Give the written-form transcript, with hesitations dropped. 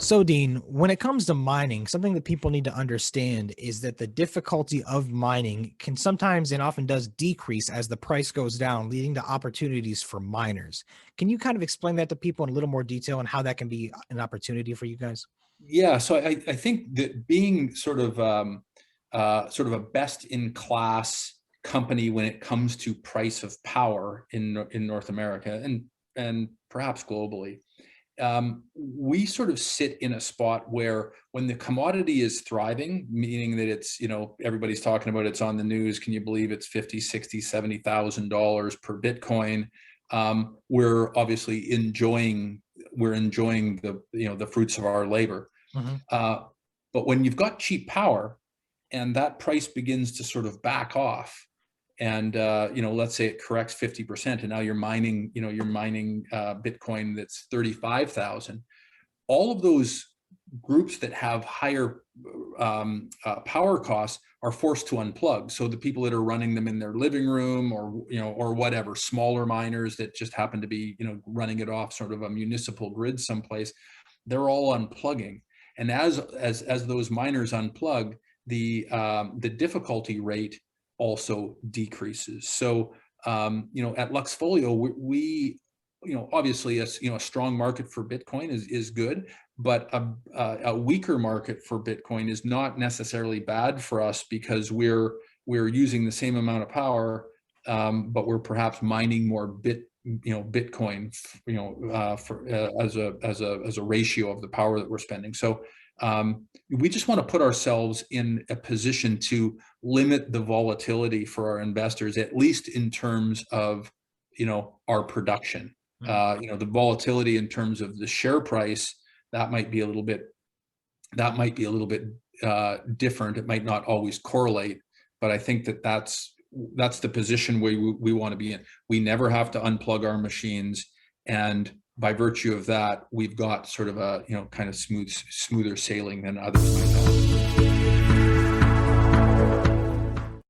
So, Dean, when it comes to mining, something that people need to understand is that the difficulty of mining can sometimes and often does decrease as the price goes down, leading to opportunities for miners. Can you kind of explain that to people in a little more detail and how that can be an opportunity for you guys? Yeah, so I think that being sort of a best in class company when it comes to price of power in North America and perhaps globally, we sort of sit in a spot where when the commodity is thriving, meaning that it's, everybody's talking about, it's on the news, can you believe it's 50, 60, $70,000 per Bitcoin? We're obviously enjoying the fruits of our labor. Hmm. Uh, but when you've got cheap power and that price begins to sort of back off, and let's say it corrects 50%, and now you're mining Bitcoin that's 35,000. All of those groups that have higher power costs are forced to unplug. So the people that are running them in their living room, or whatever, smaller miners that just happen to be running it off sort of a municipal grid someplace, they're all unplugging. And as those miners unplug, the difficulty rate also decreases. So at Luxxfolio, we obviously, a strong market for Bitcoin is good, but a weaker market for Bitcoin is not necessarily bad for us, because we're using the same amount of power, but we're perhaps mining more Bitcoin, as a ratio of the power that we're spending. So we just want to put ourselves in a position to limit the volatility for our investors, at least in terms of our production. The volatility in terms of the share price, that might be a little bit different. It might not always correlate, but I think that's the position we want to be in. We never have to unplug our machines, and by virtue of that, we've got sort of a kind of smoother sailing than others might have.